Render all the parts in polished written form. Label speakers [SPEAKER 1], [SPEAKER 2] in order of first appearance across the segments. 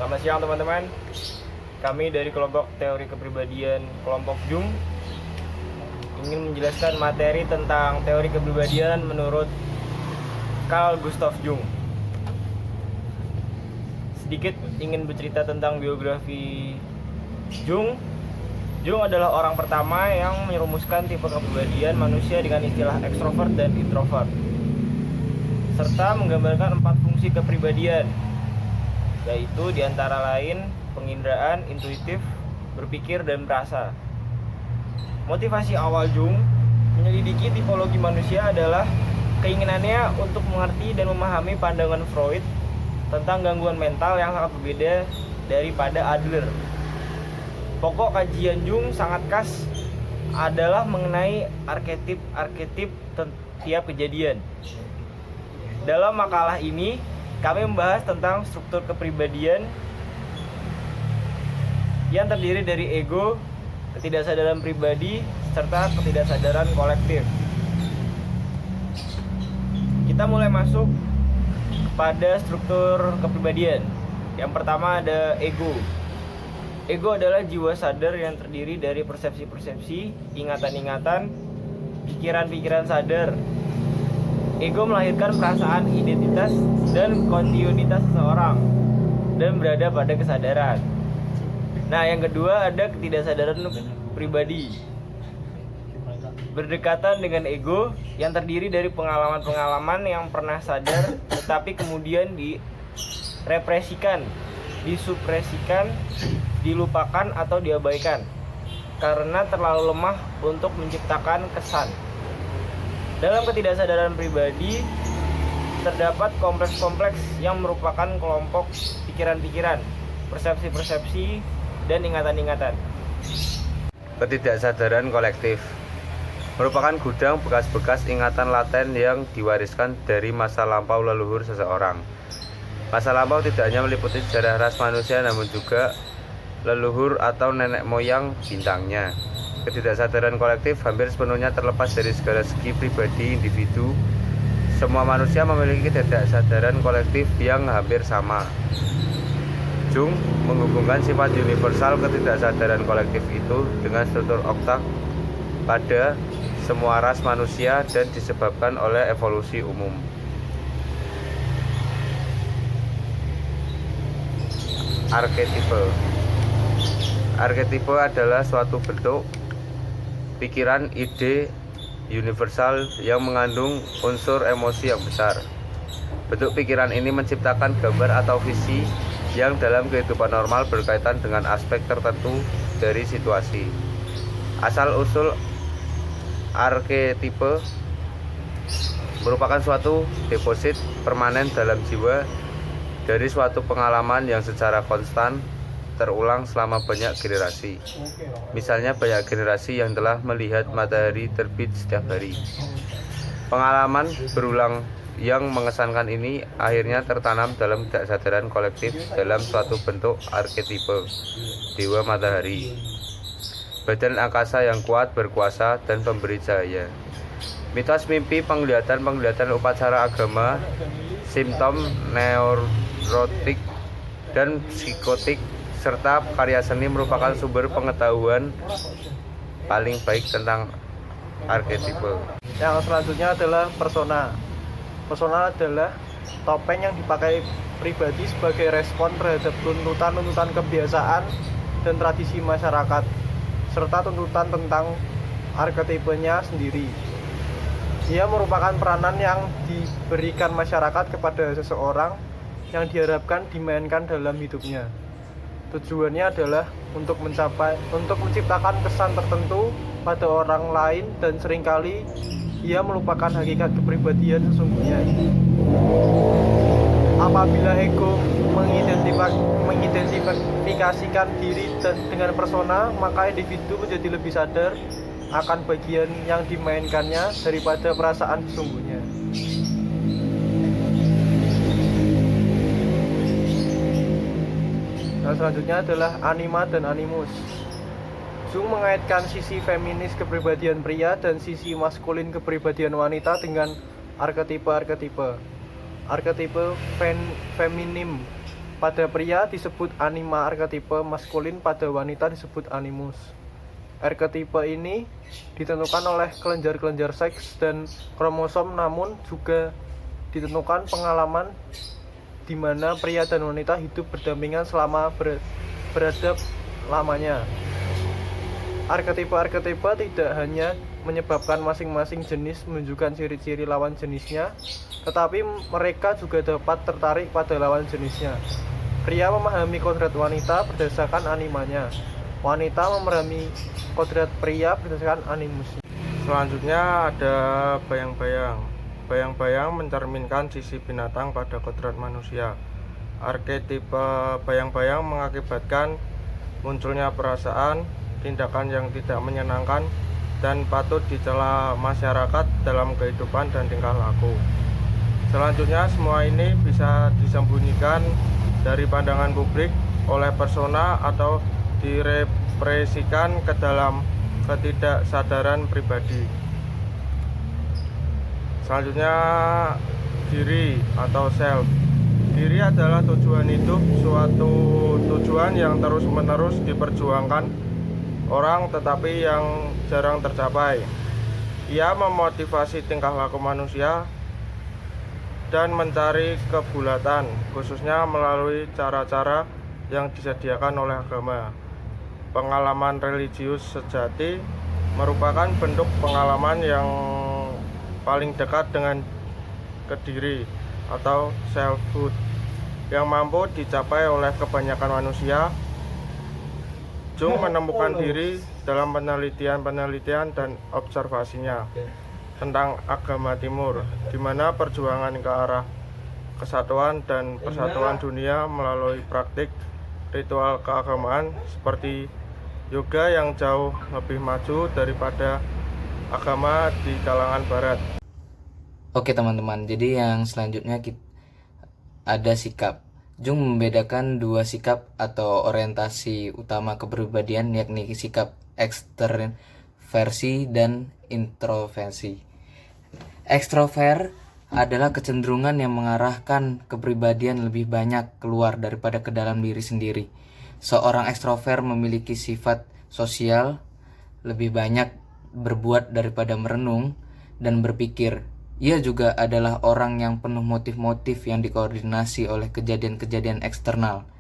[SPEAKER 1] Selamat siang teman-teman. Kami dari kelompok teori kepribadian kelompok Jung ingin menjelaskan materi tentang teori kepribadian menurut Carl Gustav Jung. Sedikit ingin bercerita tentang biografi Jung. Jung adalah orang pertama yang merumuskan tipe kepribadian manusia dengan istilah ekstrovert dan introvert, serta menggambarkan 4 fungsi kepribadian, yaitu diantara lain penginderaan, intuitif, berpikir, dan merasa. Motivasi awal Jung menyelidiki tipologi manusia adalah keinginannya untuk mengerti dan memahami pandangan Freud tentang gangguan mental yang sangat berbeda daripada Adler. Pokok kajian Jung sangat khas adalah mengenai arketip tiap kejadian. Dalam makalah ini, kami membahas tentang struktur kepribadian yang terdiri dari ego, ketidaksadaran pribadi, serta ketidaksadaran kolektif. Kita mulai masuk pada struktur kepribadian. Yang pertama ada ego. Ego adalah jiwa sadar yang terdiri dari persepsi-persepsi, ingatan-ingatan, pikiran-pikiran sadar. Ego melahirkan perasaan identitas dan kontinuitas seseorang dan berada pada kesadaran. Nah, yang kedua ada ketidaksadaran pribadi. Berdekatan dengan ego yang terdiri dari pengalaman-pengalaman yang pernah sadar tetapi kemudian direpresikan, disupresikan, dilupakan atau diabaikan karena terlalu lemah untuk menciptakan kesan. Dalam ketidaksadaran pribadi terdapat kompleks-kompleks yang merupakan kelompok pikiran-pikiran, persepsi-persepsi, dan ingatan-ingatan.
[SPEAKER 2] Ketidaksadaran kolektif merupakan gudang bekas-bekas ingatan laten yang diwariskan dari masa lampau leluhur seseorang. Masa lampau tidak hanya meliputi sejarah ras manusia, namun juga leluhur atau nenek moyang bintangnya. Ketidaksadaran kolektif hampir sepenuhnya terlepas dari segala segi pribadi individu. Semua manusia memiliki ketidaksadaran kolektif yang hampir sama. Jung menghubungkan sifat universal ketidaksadaran kolektif itu dengan struktur oktak pada semua ras manusia dan disebabkan oleh evolusi umum. Arketipe. Arketipe adalah suatu bentuk pikiran, ide universal yang mengandung unsur emosi yang besar. Bentuk pikiran ini menciptakan gambar atau visi yang dalam kehidupan normal berkaitan dengan aspek tertentu dari situasi. Asal-usul arketipe merupakan suatu deposit permanen dalam jiwa dari suatu pengalaman yang secara konstan terulang selama banyak generasi. Misalnya banyak generasi yang telah melihat matahari terbit setiap hari. Pengalaman berulang yang mengesankan ini akhirnya tertanam dalam ketidaksadaran kolektif dalam suatu bentuk arketipe dewa matahari, badan angkasa yang kuat, berkuasa, dan pemberi cahaya. Mitos mimpi, penglihatan upacara agama, simptom neurotik dan psikotik, serta karya seni merupakan sumber pengetahuan paling baik tentang arketipe.
[SPEAKER 3] Yang selanjutnya adalah persona. Persona adalah topeng yang dipakai pribadi sebagai respon terhadap tuntutan-tuntutan kebiasaan dan tradisi masyarakat, serta tuntutan tentang arketipenya sendiri. Ia merupakan peranan yang diberikan masyarakat kepada seseorang yang diharapkan dimainkan dalam hidupnya. Tujuannya adalah untuk menciptakan kesan tertentu pada orang lain dan seringkali ia melupakan hakikat kepribadian sesungguhnya. Apabila ego mengidentifikasikan diri dengan persona, maka individu menjadi lebih sadar akan bagian yang dimainkannya daripada perasaan sesungguhnya. Dan selanjutnya adalah anima dan animus. Jung mengaitkan sisi feminis kepribadian pria dan sisi maskulin kepribadian wanita dengan arketipe. Arketipe feminim Pada pria disebut anima arketipe maskulin, pada wanita disebut animus. Arketipe ini ditentukan oleh kelenjar-kelenjar seks dan kromosom, namun juga ditentukan pengalaman di mana pria dan wanita hidup berdampingan selama beradab lamanya. Arketipe-arketipe tidak hanya menyebabkan masing-masing jenis menunjukkan ciri-ciri lawan jenisnya, tetapi mereka juga dapat tertarik pada lawan jenisnya. Pria memahami kodrat wanita berdasarkan animanya. Wanita memahami kodrat pria berdasarkan animusnya.
[SPEAKER 4] Selanjutnya ada bayang-bayang. Bayang-bayang mencerminkan sisi binatang pada kodrat manusia. Arketipe bayang-bayang mengakibatkan munculnya perasaan, tindakan yang tidak menyenangkan, dan patut dicela masyarakat dalam kehidupan dan tingkah laku. Selanjutnya, semua ini bisa disembunyikan dari pandangan publik oleh persona atau direpresikan ke dalam ketidaksadaran pribadi. Selanjutnya, diri atau self. Diri adalah tujuan hidup, suatu tujuan yang terus-menerus diperjuangkan orang tetapi yang jarang tercapai. Ia memotivasi tingkah laku manusia dan mencari kebulatan, khususnya melalui cara-cara yang disediakan oleh agama. Pengalaman religius sejati merupakan bentuk pengalaman yang paling dekat dengan kediri atau selfhood yang mampu dicapai oleh kebanyakan manusia. Jung menemukan diri dalam penelitian dan observasinya tentang agama Timur, di mana perjuangan ke arah kesatuan dan persatuan dunia melalui praktik ritual keagamaan seperti yoga yang jauh lebih maju daripada agama di kalangan barat.
[SPEAKER 5] Oke teman-teman, jadi yang selanjutnya ada sikap. Jung membedakan dua sikap atau orientasi utama kepribadian, yakni sikap ekstraversi dan introversi. Ekstrovert adalah kecenderungan yang mengarahkan kepribadian lebih banyak keluar daripada ke dalam diri sendiri. Seorang ekstrovert memiliki sifat sosial, lebih banyak berbuat daripada merenung dan berpikir. Ia juga adalah orang yang penuh motif-motif yang dikoordinasi oleh kejadian-kejadian eksternal.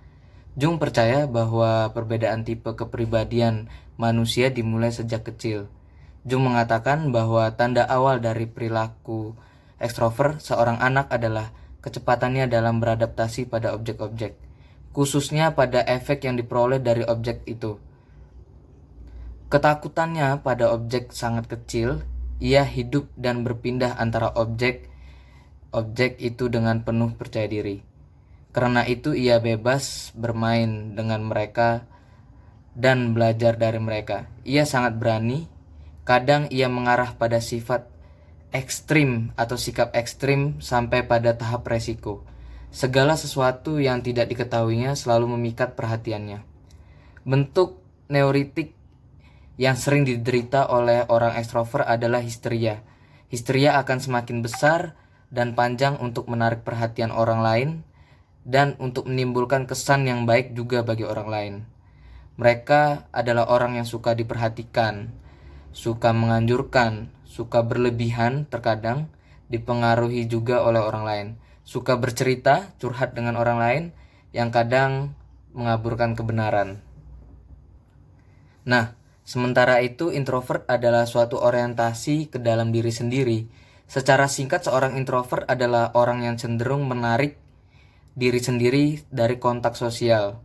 [SPEAKER 5] Jung percaya bahwa perbedaan tipe kepribadian manusia dimulai sejak kecil. Jung mengatakan bahwa tanda awal dari perilaku ekstrovert seorang anak adalah kecepatannya dalam beradaptasi pada objek-objek, khususnya pada efek yang diperoleh dari objek itu. Ketakutannya pada objek sangat kecil, ia hidup dan berpindah antara objek itu dengan penuh percaya diri. Karena itu ia bebas bermain dengan mereka dan belajar dari mereka. Ia sangat berani. Kadang ia mengarah pada sifat ekstrim atau sikap ekstrim sampai pada tahap resiko. Segala sesuatu yang tidak diketahuinya selalu memikat perhatiannya. Bentuk neurotik yang sering diderita oleh orang ekstrovert adalah histeria. Histeria akan semakin besar dan panjang untuk menarik perhatian orang lain dan untuk menimbulkan kesan yang baik juga bagi orang lain. Mereka adalah orang yang suka diperhatikan, suka menganjurkan, suka berlebihan, terkadang dipengaruhi juga oleh orang lain, suka bercerita, curhat dengan orang lain, yang kadang mengaburkan kebenaran. Nah, sementara itu introvert adalah suatu orientasi ke dalam diri sendiri. Secara singkat, seorang introvert adalah orang yang cenderung menarik diri sendiri dari kontak sosial.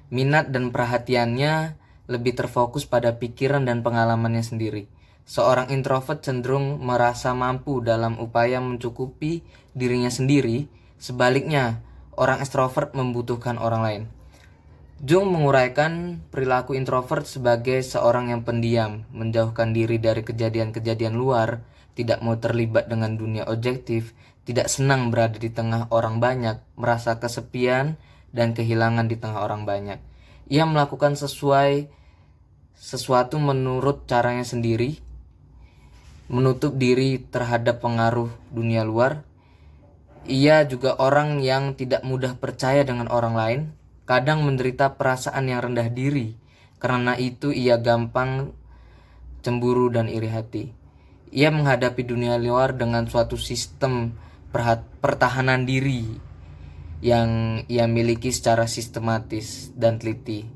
[SPEAKER 5] Minat dan perhatiannya lebih terfokus pada pikiran dan pengalamannya sendiri. Seorang introvert cenderung merasa mampu dalam upaya mencukupi dirinya sendiri. Sebaliknya, orang ekstrovert membutuhkan orang lain. Jung menguraikan perilaku introvert sebagai seorang yang pendiam, menjauhkan diri dari kejadian-kejadian luar, tidak mau terlibat dengan dunia objektif, tidak senang berada di tengah orang banyak, merasa kesepian dan kehilangan di tengah orang banyak. Ia melakukan sesuatu menurut caranya sendiri, menutup diri terhadap pengaruh dunia luar. Ia juga orang yang tidak mudah percaya dengan orang lain, kadang menderita perasaan yang rendah diri. Karena itu ia gampang cemburu dan iri hati. Ia menghadapi dunia luar dengan suatu sistem pertahanan diri yang ia miliki secara sistematis dan teliti.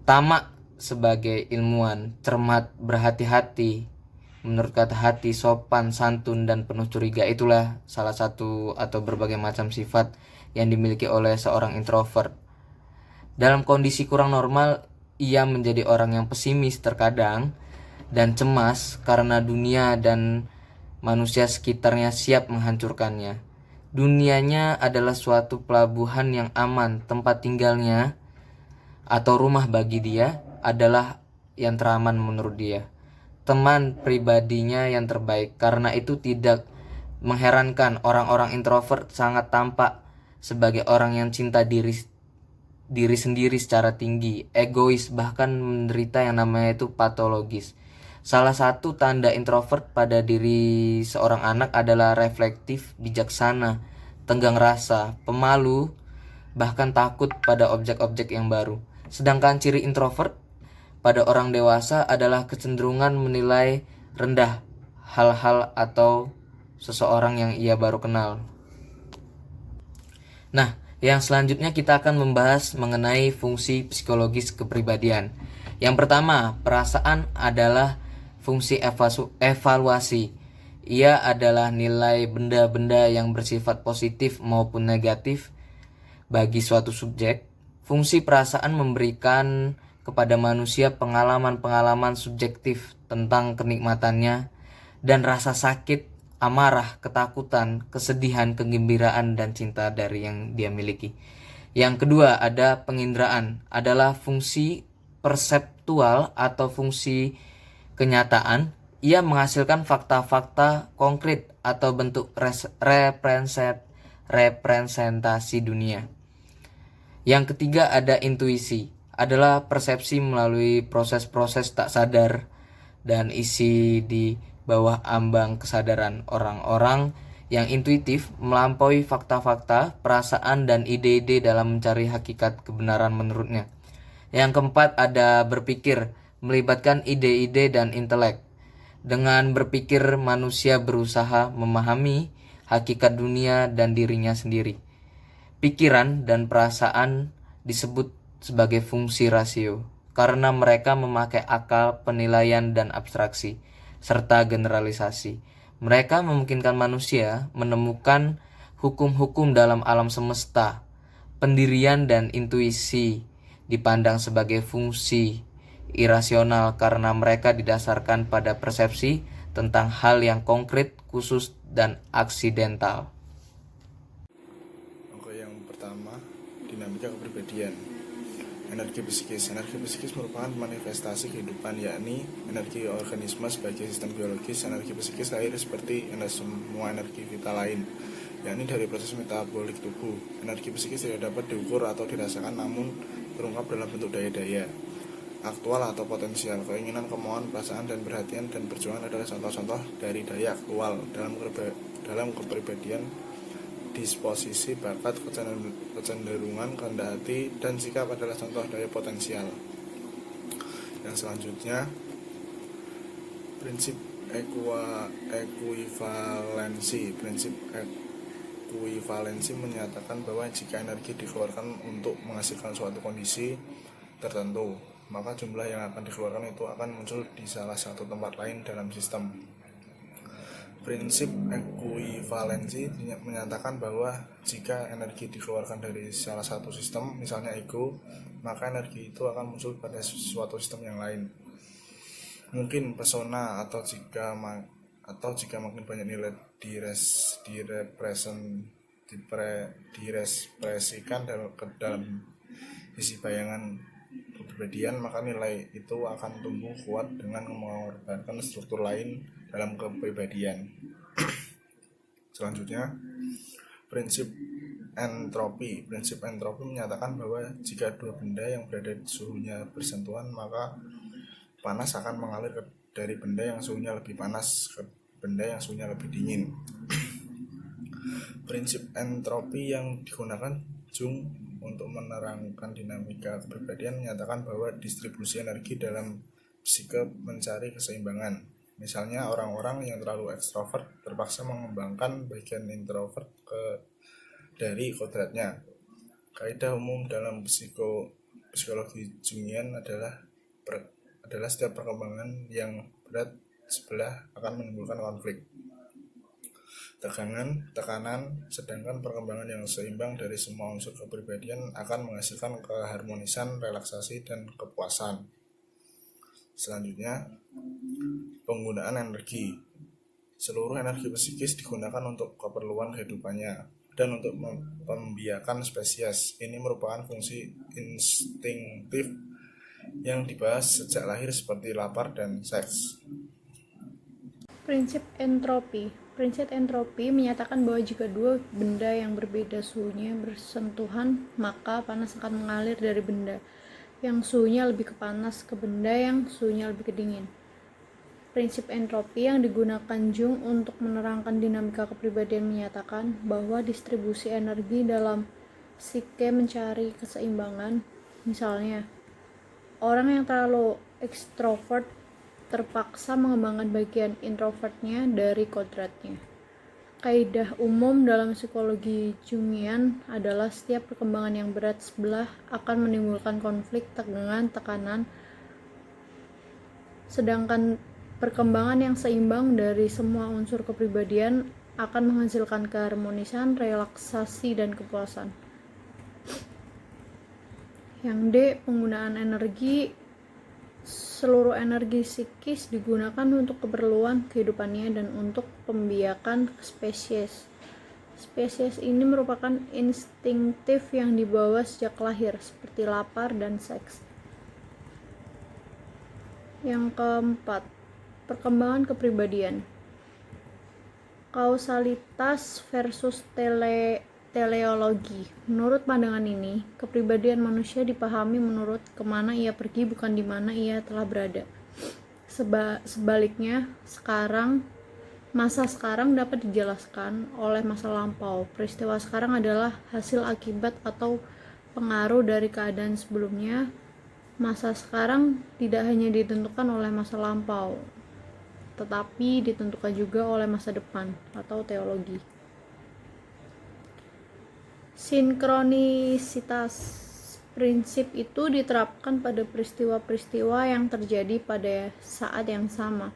[SPEAKER 5] Tamak sebagai ilmuwan, cermat, berhati-hati, menurut kata hati, sopan, santun, dan penuh curiga. Itulah salah satu atau berbagai macam sifat yang dimiliki oleh seorang introvert. Dalam kondisi kurang normal, ia menjadi orang yang pesimis terkadang dan cemas karena dunia dan manusia sekitarnya siap menghancurkannya. Dunianya adalah suatu pelabuhan yang aman, tempat tinggalnya atau rumah bagi dia adalah yang teraman menurut dia. Teman pribadinya yang terbaik. Karena itu tidak mengherankan orang-orang introvert sangat tampak sebagai orang yang cinta diri sendiri secara tinggi, egois, bahkan menderita yang namanya itu patologis. Salah satu tanda introvert pada diri seorang anak adalah reflektif, bijaksana, tenggang rasa, pemalu, bahkan takut pada objek-objek yang baru. Sedangkan ciri introvert pada orang dewasa adalah kecenderungan menilai rendah hal-hal atau seseorang yang ia baru kenal. Nah, yang selanjutnya kita akan membahas mengenai fungsi psikologis kepribadian. Yang pertama, perasaan adalah fungsi evaluasi. Ia adalah nilai benda-benda yang bersifat positif maupun negatif bagi suatu subjek. Fungsi perasaan memberikan kepada manusia pengalaman-pengalaman subjektif tentang kenikmatannya dan rasa sakit, amarah, ketakutan, kesedihan, kegembiraan, dan cinta dari yang dia miliki. Yang kedua ada penginderaan, adalah fungsi perseptual atau fungsi kenyataan. Ia menghasilkan fakta-fakta konkret atau bentuk representasi dunia. Yang ketiga ada intuisi, adalah persepsi melalui proses-proses tak sadar dan isi di bawah ambang kesadaran. Orang-orang yang intuitif melampaui fakta-fakta, perasaan, dan ide-ide dalam mencari hakikat kebenaran menurutnya. Yang keempat ada berpikir, melibatkan ide-ide dan intelek. Dengan berpikir manusia berusaha memahami hakikat dunia dan dirinya sendiri. Pikiran dan perasaan disebut sebagai fungsi rasio karena mereka memakai akal, penilaian, dan abstraksi serta generalisasi. Mereka memungkinkan manusia menemukan hukum-hukum dalam alam semesta. Pendirian dan intuisi dipandang sebagai fungsi irasional karena mereka didasarkan pada persepsi tentang hal yang konkret, khusus, dan aksidental.
[SPEAKER 4] Oke, yang pertama, dinamika kepribadian. Energi psikis merupakan manifestasi kehidupan, yakni energi organisme sebagai sistem biologis. Energi psikis lahir seperti semua energi vital lain, yakni dari proses metabolik tubuh. Energi psikis tidak dapat diukur atau dirasakan, namun terungkap dalam bentuk daya-daya aktual atau potensial. Keinginan, kemauan, perasaan, dan perhatian dan perjuangan adalah contoh-contoh dari daya aktual. Dalam kepribadian, disposisi, bakat, kecenderungan, kehendak hati, dan sikap adalah contoh daya potensial. Yang selanjutnya, prinsip ekuivalensi. Prinsip ekuivalensi menyatakan bahwa jika energi dikeluarkan untuk menghasilkan suatu kondisi tertentu, maka jumlah yang akan dikeluarkan itu akan muncul di salah satu tempat lain dalam sistem. Prinsip ekuivalensi menyatakan bahwa jika energi dikeluarkan dari salah satu sistem, misalnya ego, maka energi itu akan muncul pada suatu sistem yang lain. Mungkin pesona atau jika makin banyak nilai direpresentasikan dalam isi bayangan kepribadian, maka nilai itu akan tumbuh kuat dengan mengorbankan struktur lain dalam kepribadian. Selanjutnya, prinsip entropi. Prinsip entropi menyatakan bahwa jika dua benda yang berada suhunya bersentuhan, maka panas akan mengalir dari benda yang suhunya lebih panas ke benda yang suhunya lebih dingin. Prinsip entropi yang digunakan Jung untuk menerangkan dinamika kepribadian menyatakan bahwa distribusi energi dalam psike mencari keseimbangan. Misalnya orang-orang yang terlalu ekstrovert terpaksa mengembangkan bagian introvert dari kodratnya. Kaidah umum dalam psikologi Jungian adalah setiap perkembangan yang berat sebelah akan menimbulkan konflik, tekanan, sedangkan perkembangan yang seimbang dari semua unsur kepribadian akan menghasilkan keharmonisan, relaksasi, dan kepuasan. Selanjutnya, penggunaan energi. Seluruh energi psikis digunakan untuk keperluan kehidupannya dan untuk membiakan spesies. Ini merupakan fungsi instinktif yang dibahas sejak lahir seperti lapar dan seks.
[SPEAKER 6] Prinsip entropi. Prinsip entropi menyatakan bahwa jika dua benda yang berbeda suhunya bersentuhan, maka panas akan mengalir dari benda yang suhunya lebih ke panas ke benda yang suhunya lebih ke dingin. Prinsip entropi yang digunakan Jung untuk menerangkan dinamika kepribadian menyatakan bahwa distribusi energi dalam psike mencari keseimbangan. Misalnya, orang yang terlalu ekstrovert terpaksa mengembangkan bagian introvertnya dari kodratnya. Kaidah umum dalam psikologi Jungian adalah setiap perkembangan yang berat sebelah akan menimbulkan konflik, tegangan, tekanan, sedangkan perkembangan yang seimbang dari semua unsur kepribadian akan menghasilkan keharmonisan, relaksasi, dan kepuasan. Yang D, penggunaan energi. Seluruh energi psikis digunakan untuk keperluan kehidupannya dan untuk pembiakan spesies. Spesies ini merupakan instinktif yang dibawa sejak lahir, seperti lapar dan seks. Yang keempat, perkembangan kepribadian. Kausalitas versus teleologi. Menurut pandangan ini, kepribadian manusia dipahami menurut kemana ia pergi, bukan di mana ia telah berada. Sebaliknya, masa sekarang dapat dijelaskan oleh masa lampau. Peristiwa sekarang adalah hasil akibat atau pengaruh dari keadaan sebelumnya. Masa sekarang tidak hanya ditentukan oleh masa lampau, tetapi ditentukan juga oleh masa depan atau teologi. Sinkronisitas. Prinsip itu diterapkan pada peristiwa-peristiwa yang terjadi pada saat yang sama,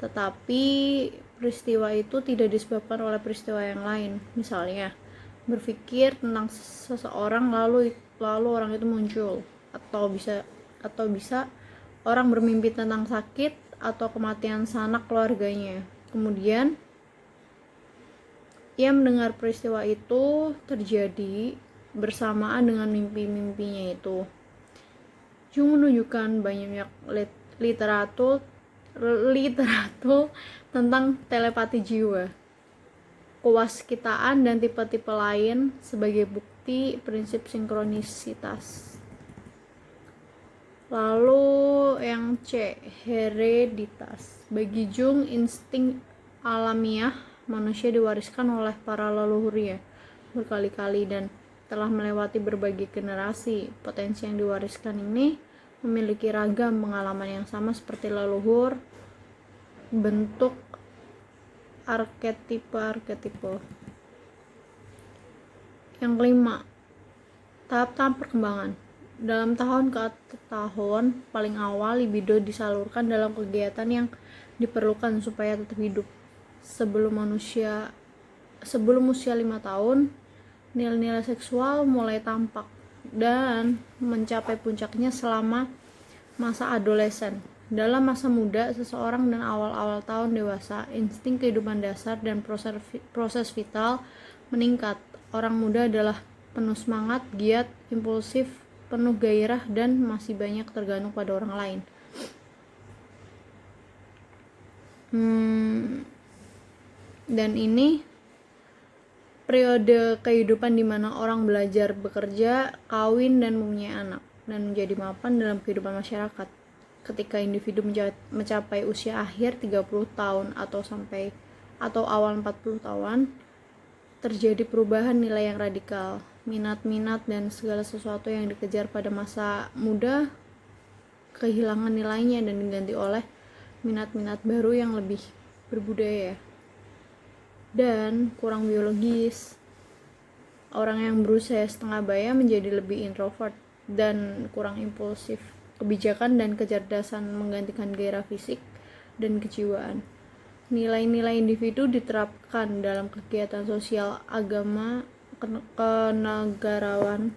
[SPEAKER 6] tetapi peristiwa itu tidak disebabkan oleh peristiwa yang lain. Misalnya, berpikir tentang seseorang lalu orang itu muncul, atau bisa orang bermimpi tentang sakit atau kematian sanak keluarganya. Kemudian ia mendengar peristiwa itu terjadi bersamaan dengan mimpi-mimpinya itu. Jung menunjukkan banyak literatur tentang telepati jiwa, kewaskitaan, dan tipe-tipe lain sebagai bukti prinsip sinkronisitas. Lalu yang C, hereditas. Bagi Jung, insting alamiah manusia diwariskan oleh para leluhurnya berkali-kali dan telah melewati berbagai generasi. Potensi yang diwariskan ini memiliki ragam pengalaman yang sama seperti leluhur, bentuk arketipe. Yang kelima, tahap-tahap perkembangan. Dalam tahun ke tahun paling awal, libido disalurkan dalam kegiatan yang diperlukan supaya tetap hidup. Sebelum usia 5 tahun, nilai-nilai seksual mulai tampak dan mencapai puncaknya selama masa adolesen. Dalam masa muda seseorang dan awal-awal tahun dewasa, insting kehidupan dasar dan proses vital meningkat. Orang muda adalah penuh semangat, giat, impulsif, penuh gairah, dan masih banyak tergantung pada orang lain. Dan ini periode kehidupan di mana orang belajar bekerja, kawin, dan mempunyai anak, dan menjadi mapan dalam kehidupan masyarakat. Ketika individu mencapai usia akhir 30 tahun atau awal 40 tahun, terjadi perubahan nilai yang radikal. Minat-minat dan segala sesuatu yang dikejar pada masa muda kehilangan nilainya dan diganti oleh minat-minat baru yang lebih berbudaya dan kurang biologis. Orang yang berusia setengah baya menjadi lebih introvert dan kurang impulsif. Kebijakan dan kecerdasan menggantikan gairah fisik dan kejiwaan. Nilai-nilai individu diterapkan dalam kegiatan sosial, agama, kenegarawan,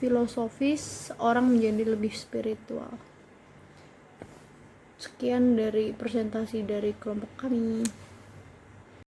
[SPEAKER 6] filosofis, orang menjadi lebih spiritual. Sekian dari presentasi dari kelompok kami.